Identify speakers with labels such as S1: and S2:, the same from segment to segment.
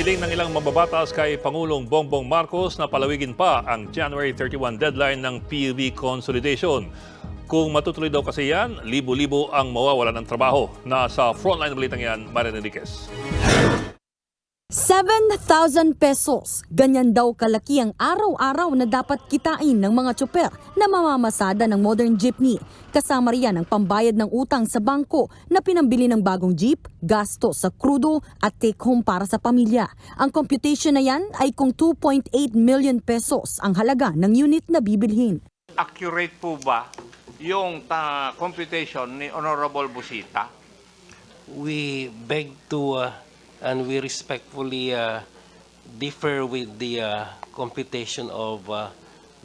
S1: Hiling ng ilang mababatas kay Pangulong Bongbong Marcos na palawigin pa ang January 31 deadline ng PUV consolidation. Kung matutuloy daw kasi yan, libo-libo ang mawawalan ng trabaho. Nasa frontline balitang yan, Marian Enriquez.
S2: 7,000 pesos. Ganyan daw kalaki ang araw-araw na dapat kitain ng mga tsoper na mamamasada ng modern jeepney. Kasama riyan ang pambayad ng utang sa bangko na pinambili ng bagong jeep, gasto sa krudo at take-home para sa pamilya. Ang computation na yan ay kung 2.8 million pesos ang halaga ng unit na bibilhin.
S3: Accurate po ba yung computation ni Honorable Busita?
S4: We beg to and we respectfully differ with the computation of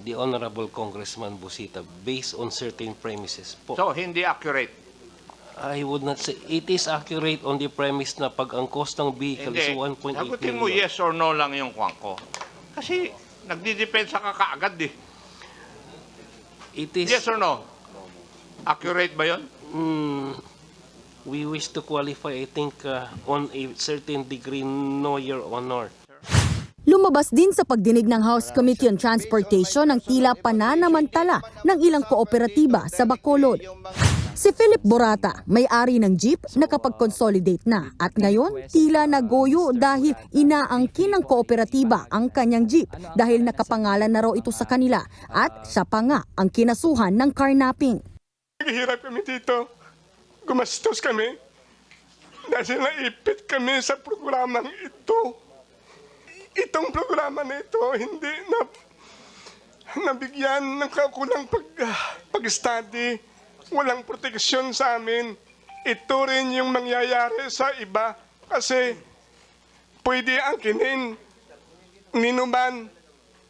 S4: the Honorable Congressman Busita based on certain premises po.
S3: So, hindi accurate?
S4: I would not say it is accurate on the premise na pag ang cost ng vehicle is 1.8
S3: Sagutin mo
S4: million.
S3: yes or no lang yung kwan ko. Kasi nagdidepensa ka kaagad eh.
S4: It is
S3: Yes or no? Accurate ba yun?
S4: we wish to qualify, I think, on a certain degree, no, Your Honor.
S2: Lumabas din sa pagdinig ng House Committee on Transportation ang tila pananamantala ng ilang kooperatiba sa Bacolod. Si Philip Borata, may-ari ng jeep, nakapag-consolidate na at ngayon tila nagoyo dahil inaangkin ng kooperatiba ang kanyang jeep dahil nakapangalan na raw ito sa kanila at siya pa nga ang kinasuhan ng carnapping.
S5: Naghihirap kami dito. Gumastos kami dahil naipit kami sa programang ito. Itong programa na ito hindi na nabigyan ng kakulang pag-study. Walang proteksyon sa amin. Ito rin yung mangyayari sa iba kasi pwede angkinin ninuman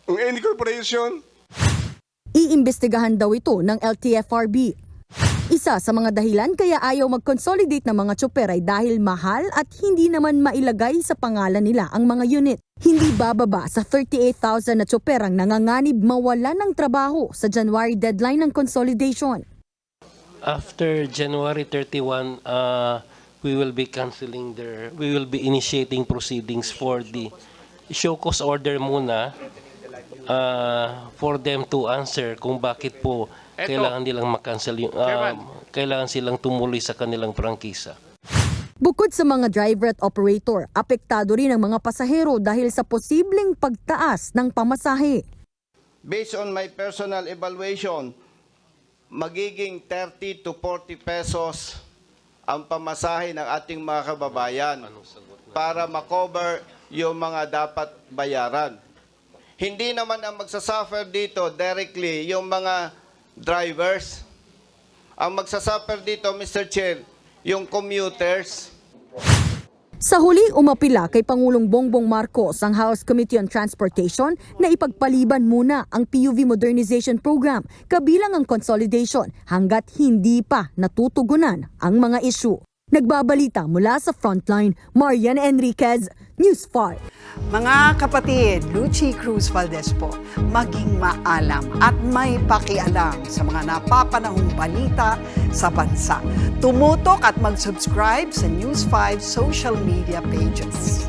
S5: ng any corporation.
S2: Iimbestigahan daw ito ng LTFRB. Isa sa mga dahilan kaya ayaw mag-consolidate ng mga tsoper ay dahil mahal at hindi naman mailagay sa pangalan nila ang mga unit. Hindi bababa sa 38,000 na tsoper ang nanganganib mawalan ng trabaho sa January deadline ng consolidation.
S4: After January 31, we will be we will be initiating proceedings for the show cause order muna for them to answer kung bakit po kailangan nilang makancel yung kailangan silang tumuloy sa kanilang prangkisa.
S2: Bukod sa mga driver at operator, apektado rin ang mga pasahero dahil sa posibleng pagtaas ng pamasahe.
S6: Based on my personal evaluation, magiging 30 to 40 pesos ang pamasahe ng ating mga kababayan para makover yung mga dapat bayaran. Hindi naman ang magsasuffer dito directly yung mga drivers. Ang magsasuffer dito, Mr. Chair, yung commuters.
S2: Sa huli, umapila kay Pangulong Bongbong Marcos ang House Committee on Transportation na ipagpaliban muna ang PUV Modernization Program kabilang ang consolidation hanggat hindi pa natutugunan ang mga isyu. Nagbabalita mula sa Frontline, Marian Enriquez, News 5.
S7: Mga kapatid, Lucy Cruz Valdez po, maging maalam at may pakialam sa mga napapanahong balita sa bansa. Tumutok at mag-subscribe sa News 5 social media pages.